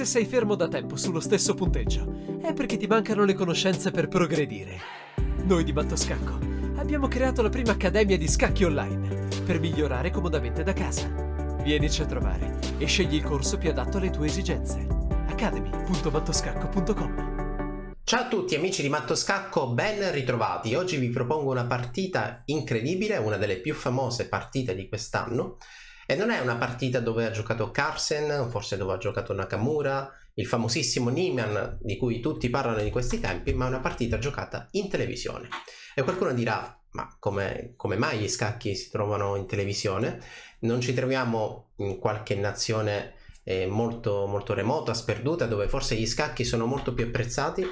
Se sei fermo da tempo sullo stesso punteggio, è perché ti mancano le conoscenze per progredire. Noi di Mattoscacco abbiamo creato la prima accademia di scacchi online per migliorare comodamente da casa. Vienici a trovare e scegli il corso più adatto alle tue esigenze. academy.mattoscacco.com. Ciao a tutti amici di Mattoscacco, ben ritrovati. Oggi vi propongo una partita incredibile, una delle più famose partite di quest'anno. E non è una partita dove ha giocato Carlsen, forse dove ha giocato Nakamura, il famosissimo Niemann di cui tutti parlano di questi tempi, ma è una partita giocata in televisione. E qualcuno dirà, ma come mai gli scacchi si trovano in televisione? Non ci troviamo in qualche nazione molto, molto remota, sperduta, dove forse gli scacchi sono molto più apprezzati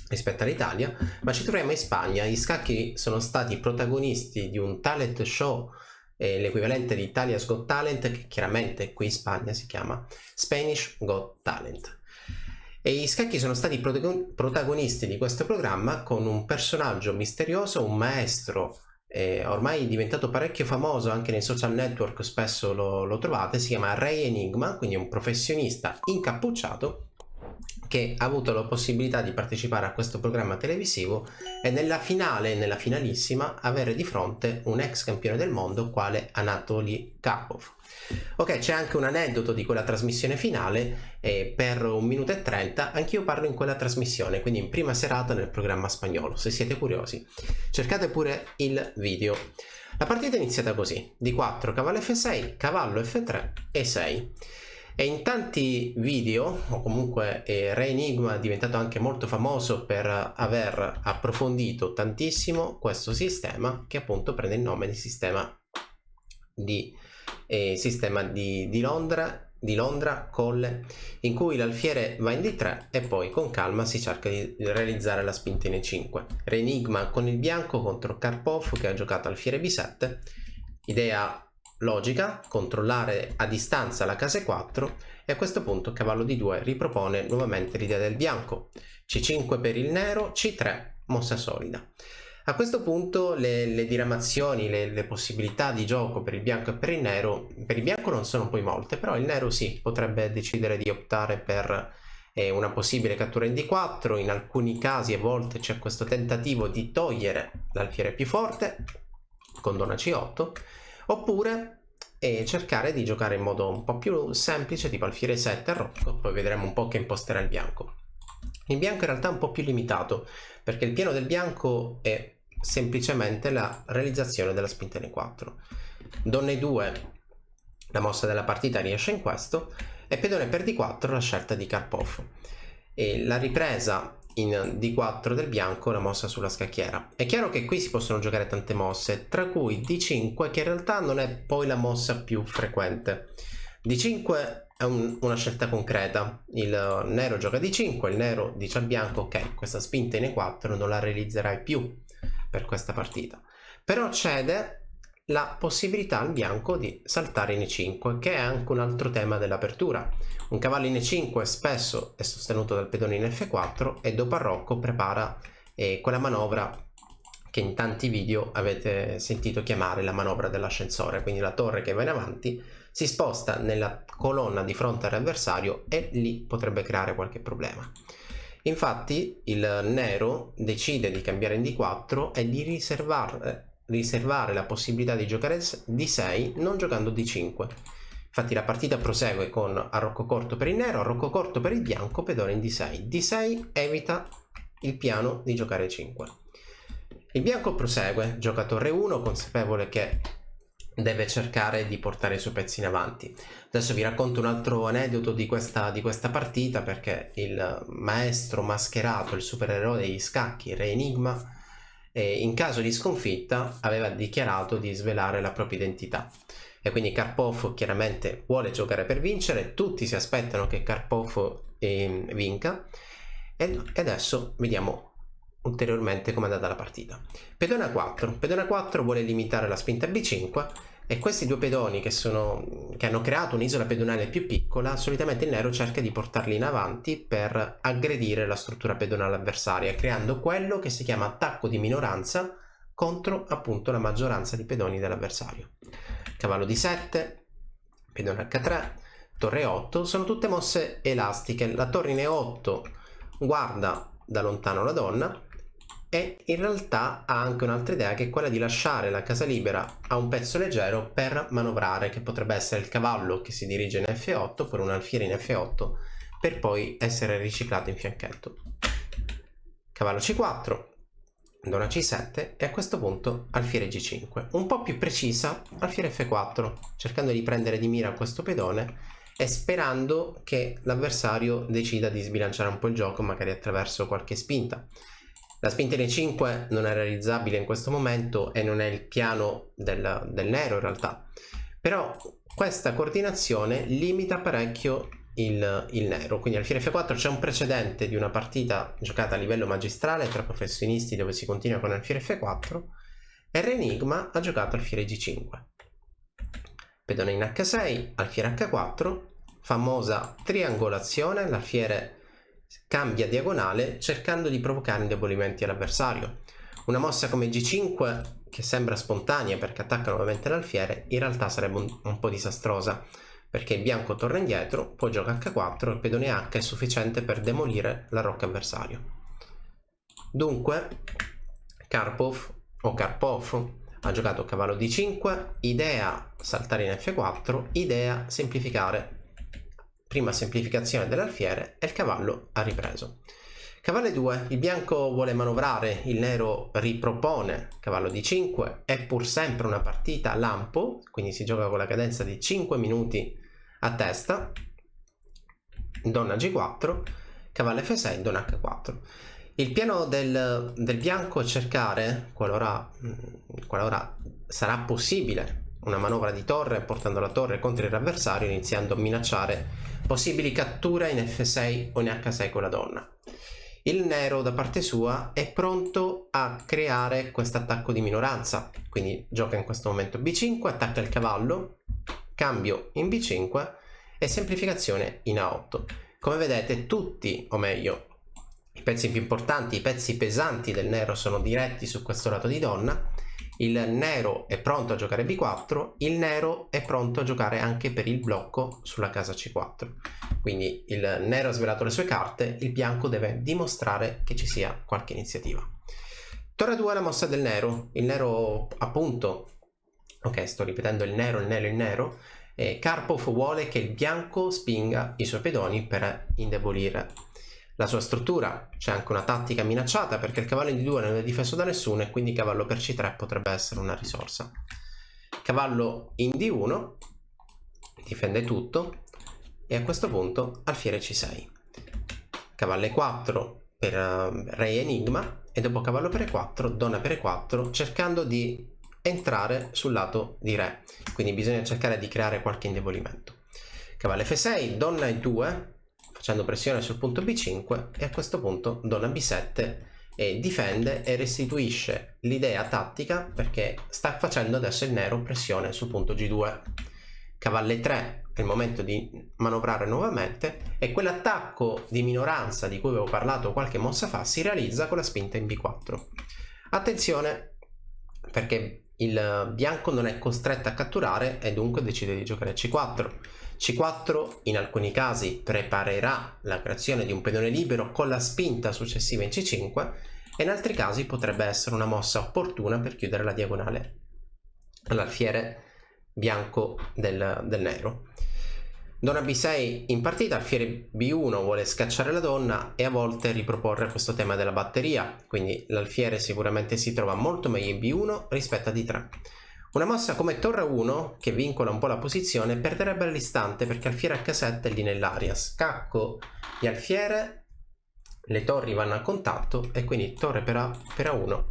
rispetto all'Italia, ma ci troviamo in Spagna. Gli scacchi sono stati protagonisti di un talent show, l'equivalente di Italia's Got Talent, che chiaramente qui in Spagna si chiama Spanish Got Talent. E gli scacchi sono stati protagonisti di questo programma con un personaggio misterioso, un maestro ormai diventato parecchio famoso anche nei social network, spesso lo trovate, si chiama Rey Enigma, quindi un professionista incappucciato che ha avuto la possibilità di partecipare a questo programma televisivo e nella finalissima, avere di fronte un ex campione del mondo quale Anatoly Karpov. Ok, c'è anche un aneddoto di quella trasmissione finale, per 1 minuto e 30 anch'io parlo in quella trasmissione, quindi in prima serata nel programma spagnolo. Se siete curiosi, cercate pure il video. La partita è iniziata così: D4, cavallo F6, cavallo F3 e 6. E in tanti video, o comunque Rey Enigma è diventato anche molto famoso per aver approfondito tantissimo questo sistema, che appunto prende il nome di sistema di Londra Colle, in cui l'alfiere va in D3 e poi con calma si cerca di realizzare la spinta in E5. Rey Enigma con il bianco contro Karpov che ha giocato alfiere B7, idea logica, controllare a distanza la casa E4, e a questo punto cavallo D2 ripropone nuovamente l'idea del bianco. C5 per il nero, C3, mossa solida. A questo punto le diramazioni, le possibilità di gioco per il bianco e per il nero, per il bianco non sono poi molte, però il nero sì, potrebbe decidere di optare per una possibile cattura in D4, in alcuni casi a volte c'è questo tentativo di togliere l'alfiere più forte con donna C8, oppure cercare di giocare in modo un po' più semplice, tipo alfiere 7 a rocco. Poi vedremo un po' che imposterà il bianco. Il bianco in realtà è un po' più limitato, perché il piano del bianco è semplicemente la realizzazione della spinta in E4. Donna E2, la mossa della partita, riesce in questo, e pedone per D4 la scelta di Karpov. E la ripresa in D4 del bianco, la mossa sulla scacchiera. È chiaro che qui si possono giocare tante mosse, tra cui D5, che in realtà non è poi la mossa più frequente. D5 è una scelta concreta, il nero gioca D5, il nero dice al bianco ok, questa spinta in E4 non la realizzerai più per questa partita, però cede la possibilità al bianco di saltare in E5, che è anche un altro tema dell'apertura. Un cavallo in E5 spesso è sostenuto dal pedone in F4 e dopo a rocco prepara quella manovra che in tanti video avete sentito chiamare la manovra dell'ascensore, quindi la torre che va in avanti si sposta nella colonna di fronte all'avversario e lì potrebbe creare qualche problema. Infatti il nero decide di cambiare in D4 e di riservare la possibilità di giocare D6 non giocando D5. Infatti la partita prosegue con arrocco corto per il nero, arrocco corto per il bianco, pedone in D6. D6 evita il piano di giocare 5. Il bianco prosegue, gioca torre 1, consapevole che deve cercare di portare i suoi pezzi in avanti. Adesso vi racconto un altro aneddoto di questa partita, perché il maestro mascherato, il supereroe degli scacchi, Rey Enigma, in caso di sconfitta aveva dichiarato di svelare la propria identità. E quindi Karpov chiaramente vuole giocare per vincere, tutti si aspettano che Karpov vinca, e adesso vediamo ulteriormente come è andata la partita. Pedone A4. Pedone A4 vuole limitare la spinta B5, e questi due pedoni che hanno creato un'isola pedonale più piccola, solitamente il nero cerca di portarli in avanti per aggredire la struttura pedonale avversaria, creando quello che si chiama attacco di minoranza contro appunto la maggioranza di pedoni dell'avversario. Cavallo D7, pedone H3, torre 8 sono tutte mosse elastiche. La torre in E8 guarda da lontano la donna e in realtà ha anche un'altra idea, che è quella di lasciare la casa libera a un pezzo leggero per manovrare, che potrebbe essere il cavallo che si dirige in F8 per un alfiere in F8 per poi essere riciclato in fianchetto. Cavallo C4, donna C7 e a questo punto alfiere G5. Un po' più precisa, alfiere F4, cercando di prendere di mira questo pedone e sperando che l'avversario decida di sbilanciare un po' il gioco, magari attraverso qualche spinta. La spinta in E5 non è realizzabile in questo momento e non è il piano del nero in realtà, però questa coordinazione limita parecchio il nero. Quindi alfiere F4 c'è un precedente di una partita giocata a livello magistrale tra professionisti dove si continua con alfiere F4 e Re Enigma ha giocato alfiere G5. Pedone in H6, alfiere H4, famosa triangolazione, l'alfiere cambia diagonale cercando di provocare indebolimenti all'avversario. Una mossa come G5 che sembra spontanea perché attacca nuovamente l'alfiere in realtà sarebbe un po' disastrosa, perché il bianco torna indietro, poi gioca H4 e il pedone H è sufficiente per demolire la rocca avversario. Dunque Karpov ha giocato cavallo D5, idea saltare in F4, idea semplificare. Prima semplificazione dell'alfiere e il cavallo ha ripreso. Cavallo E2, il bianco vuole manovrare, il nero ripropone cavallo D5, è pur sempre una partita a lampo, quindi si gioca con la cadenza di 5 minuti a testa. Donna G4, cavallo F6, donna H4. Il piano del bianco è cercare, qualora sarà possibile, una manovra di torre portando la torre contro il avversario, iniziando a minacciare possibili catture in F6 o in H6 con la donna. Il nero da parte sua è pronto a creare questo attacco di minoranza, quindi gioca in questo momento B5, attacca il cavallo, cambio in B5 e semplificazione in A8. Come vedete tutti, o meglio i pezzi più importanti, i pezzi pesanti del nero sono diretti su questo lato di donna. Il nero è pronto a giocare B4, il nero è pronto a giocare anche per il blocco sulla casa C4. Quindi il nero ha svelato le sue carte, il bianco deve dimostrare che ci sia qualche iniziativa. Torre 2 è la mossa del nero, il nero appunto, ok sto ripetendo il nero, e Karpov vuole che il bianco spinga i suoi pedoni per indebolire la sua struttura. C'è anche una tattica minacciata perché il cavallo in D2 non è difeso da nessuno e quindi cavallo per C3 potrebbe essere una risorsa. Cavallo in D1 difende tutto e a questo punto alfiere C6. Cavallo E4 per Re Enigma e dopo cavallo per E4, donna per E4 cercando di entrare sul lato di Re, quindi bisogna cercare di creare qualche indebolimento. Cavallo F6, donna E2 facendo pressione sul punto B5 e a questo punto donna B7 e difende e restituisce l'idea tattica perché sta facendo adesso il nero pressione sul punto G2. Cavallo E3 è il momento di manovrare nuovamente e quell'attacco di minoranza di cui avevo parlato qualche mossa fa si realizza con la spinta in B4. Attenzione perché il bianco non è costretto a catturare e dunque decide di giocare C4. C4 in alcuni casi preparerà la creazione di un pedone libero con la spinta successiva in C5 e in altri casi potrebbe essere una mossa opportuna per chiudere la diagonale all'alfiere bianco del nero. Donna B6 in partita, alfiere B1 vuole scacciare la donna e a volte riproporre questo tema della batteria, quindi l'alfiere sicuramente si trova molto meglio in B1 rispetto a D3. Una mossa come torre 1 che vincola un po' la posizione perderebbe all'istante perché alfiere H7 è lì nell'aria, scacco di alfiere, le torri vanno a contatto e quindi torre per A1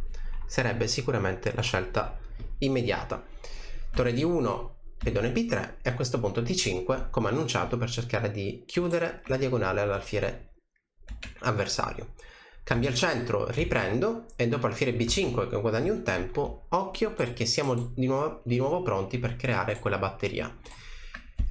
sarebbe sicuramente la scelta immediata. Torre D1, pedone B3 e a questo punto D5 come annunciato per cercare di chiudere la diagonale all'alfiere avversario. Cambio al centro, riprendo e dopo alfiere B5 che guadagno un tempo, occhio perché siamo di nuovo pronti per creare quella batteria.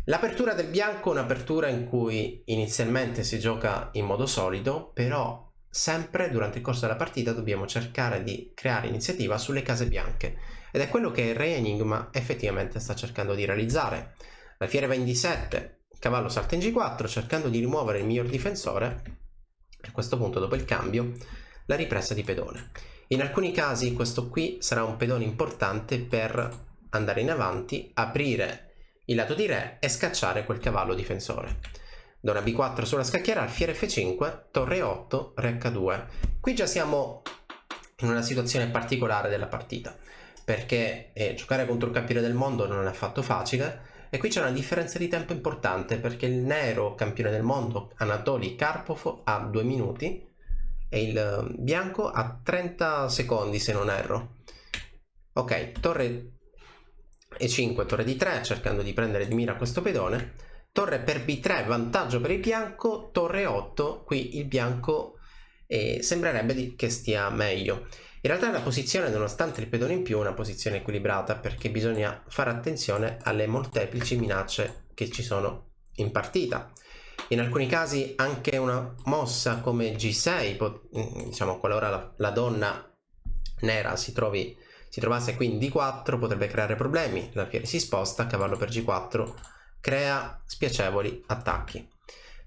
L'apertura del bianco è un'apertura in cui inizialmente si gioca in modo solido, però sempre durante il corso della partita dobbiamo cercare di creare iniziativa sulle case bianche ed è quello che il Re Enigma effettivamente sta cercando di realizzare. L'alfiere va in D7, cavallo salta in G4 cercando di rimuovere il miglior difensore. A questo punto, dopo il cambio, la ripresa di pedone. In alcuni casi questo qui sarà un pedone importante per andare in avanti, aprire il lato di re e scacciare quel cavallo difensore. Donna B4 sulla scacchiera, alfiere F5, torre 8, re H2. Qui già siamo in una situazione particolare della partita, perché giocare contro il campione del mondo non è affatto facile, e qui c'è una differenza di tempo importante, perché il nero campione del mondo Anatoli Karpov ha 2 minuti e il bianco ha 30 secondi se non erro. Ok, torre E5, torre D3 cercando di prendere di mira questo pedone, torre per B3, vantaggio per il bianco, torre 8, qui il bianco sembrerebbe che stia meglio. In realtà la posizione, nonostante il pedone in più, è una posizione equilibrata, perché bisogna fare attenzione alle molteplici minacce che ci sono in partita. In alcuni casi anche una mossa come G6, diciamo qualora la donna nera si trovasse qui in D4, potrebbe creare problemi. L'alfiere si sposta, cavallo per G4 crea spiacevoli attacchi.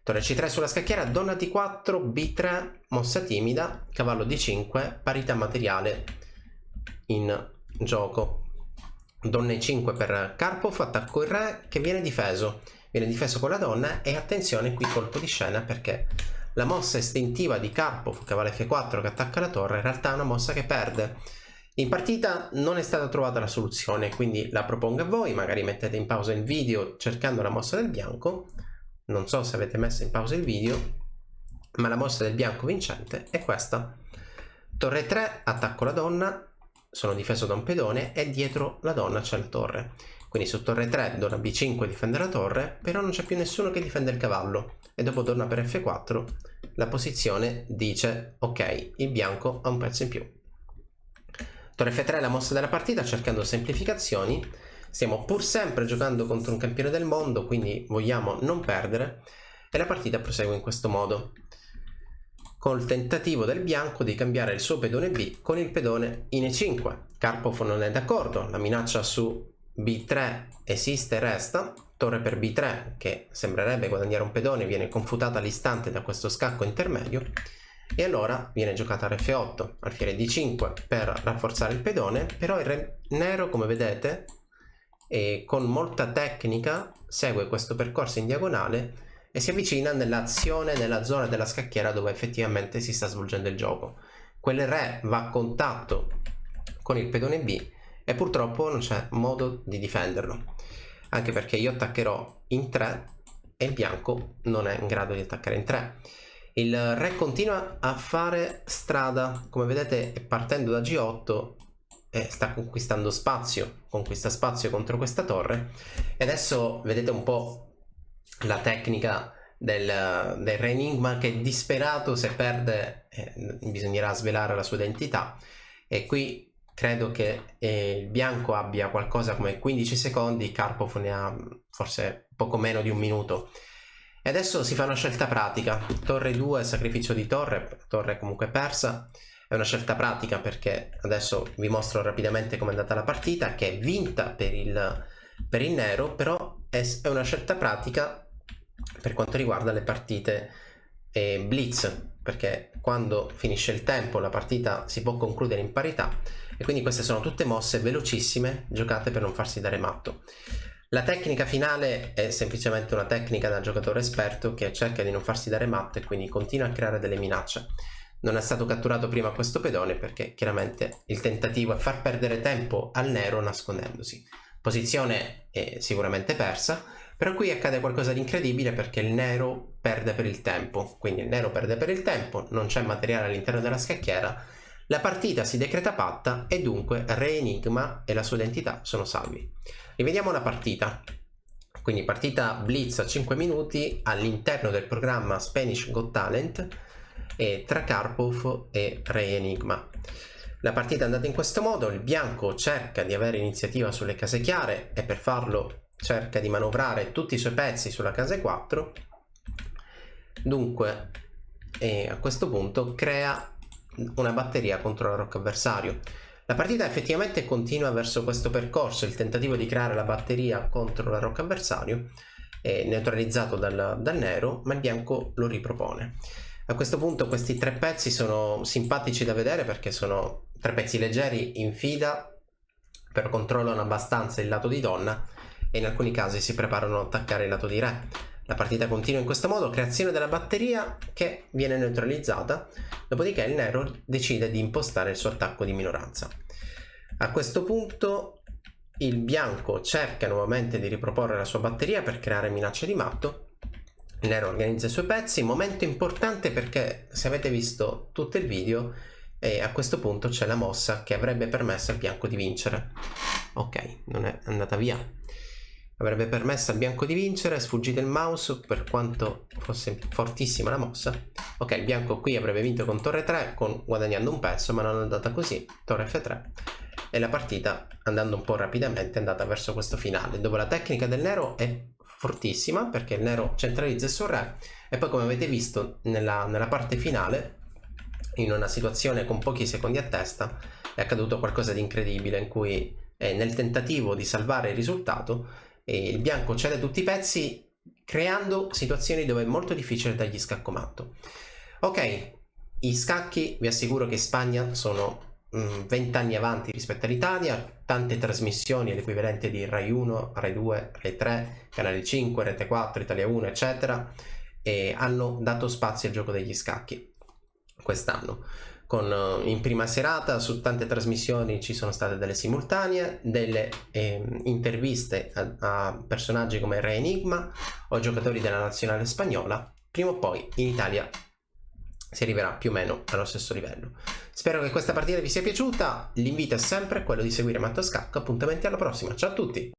Torre C3 sulla scacchiera, donna D4, B3, mossa timida, cavallo D5, parità materiale in gioco. Donna E5 per Karpov, attacco il re che viene difeso con la donna, e attenzione qui colpo di scena, perché la mossa istintiva di Karpov, cavallo F4 che attacca la torre, in realtà è una mossa che perde. In partita non è stata trovata la soluzione, quindi la propongo a voi, magari mettete in pausa il video cercando la mossa del bianco. Non so se avete messo in pausa il video, ma la mossa del bianco vincente è questa. Torre 3, attacco la donna, sono difeso da un pedone e dietro la donna c'è la torre. Quindi su torre 3 donna B5 difende la torre, però non c'è più nessuno che difende il cavallo, e dopo donna per F4 la posizione dice ok, il bianco ha un pezzo in più. Torre F3 è la mossa della partita, cercando semplificazioni. Stiamo pur sempre giocando contro un campione del mondo, quindi vogliamo non perdere, e la partita prosegue in questo modo, col tentativo del bianco di cambiare il suo pedone B con il pedone in E5. Karpov non è d'accordo, la minaccia su B3 esiste e resta. Torre per B3, che sembrerebbe guadagnare un pedone, viene confutata all'istante da questo scacco intermedio, e allora viene giocata F8, alfiere D5 per rafforzare il pedone, però il re nero, come vedete, e con molta tecnica segue questo percorso in diagonale e si avvicina nell'azione nella zona della scacchiera dove effettivamente si sta svolgendo il gioco. Quel re va a contatto con il pedone B e purtroppo non c'è modo di difenderlo, anche perché io attaccherò in 3 e il bianco non è in grado di attaccare in 3. Il re continua a fare strada, come vedete, partendo da G8 sta conquistando spazio, conquista spazio contro questa torre, e adesso vedete un po' la tecnica del re enigma, che è disperato, se perde bisognerà svelare la sua identità, e qui credo che il bianco abbia qualcosa come 15 secondi, Karpov ne ha forse poco meno di un minuto. E adesso si fa una scelta pratica, torre 2, sacrificio di torre comunque persa. È una scelta pratica perché adesso vi mostro rapidamente come è andata la partita, che è vinta per il nero, però è una scelta pratica per quanto riguarda le partite blitz, perché quando finisce il tempo la partita si può concludere in parità, e quindi queste sono tutte mosse velocissime giocate per non farsi dare matto. La tecnica finale è semplicemente una tecnica da giocatore esperto che cerca di non farsi dare matto e quindi continua a creare delle minacce. Non è stato catturato prima questo pedone perché chiaramente il tentativo è far perdere tempo al nero nascondendosi. Posizione sicuramente persa, però qui accade qualcosa di incredibile perché il nero perde per il tempo. Quindi il nero perde per il tempo, non c'è materiale all'interno della scacchiera, la partita si decreta patta e dunque Re Enigma e la sua identità sono salvi. Rivediamo la partita. Quindi partita blitz a 5 minuti all'interno del programma Spanish Got Talent, e tra Karpov e Re Enigma. La partita è andata in questo modo: il bianco cerca di avere iniziativa sulle case chiare e per farlo cerca di manovrare tutti i suoi pezzi sulla casa 4, dunque a questo punto crea una batteria contro la rocca avversario. La partita effettivamente continua verso questo percorso, il tentativo di creare la batteria contro la rocca avversario, neutralizzato dal nero, ma il bianco lo ripropone. A questo punto questi tre pezzi sono simpatici da vedere perché sono tre pezzi leggeri in fila, però controllano abbastanza il lato di donna e in alcuni casi si preparano ad attaccare il lato di re. La partita continua in questo modo, creazione della batteria che viene neutralizzata, dopodiché il nero decide di impostare il suo attacco di minoranza. A questo punto il bianco cerca nuovamente di riproporre la sua batteria per creare minaccia di matto. Il nero organizza i suoi pezzi, momento importante perché se avete visto tutto il video a questo punto c'è la mossa che avrebbe permesso al bianco di vincere. Ok, non è andata via. Avrebbe permesso al bianco di vincere, è sfuggito il mouse per quanto fosse fortissima la mossa. Ok, il bianco qui avrebbe vinto con torre 3 guadagnando un pezzo, ma non è andata così, torre F3. E la partita, andando un po' rapidamente, è andata verso questo finale, dove la tecnica del nero è fortissima perché il nero centralizza il suo re e poi, come avete visto nella parte finale, in una situazione con pochi secondi a testa, è accaduto qualcosa di incredibile in cui nel tentativo di salvare il risultato il bianco cede tutti i pezzi, creando situazioni dove è molto difficile dargli scacco matto. Ok, i scacchi vi assicuro che in Spagna sono 20 anni avanti rispetto all'Italia, tante trasmissioni l'equivalente di Rai 1, Rai 2, Rai 3, Canale 5, Rete 4, Italia 1 eccetera, e hanno dato spazio al gioco degli scacchi quest'anno. In prima serata su tante trasmissioni ci sono state delle simultanee, delle interviste a personaggi come Re Enigma o giocatori della nazionale spagnola. Prima o poi in Italia si arriverà più o meno allo stesso livello. Spero che questa partita vi sia piaciuta, l'invito è sempre quello di seguire Mattoscacco, appuntamenti alla prossima, ciao a tutti!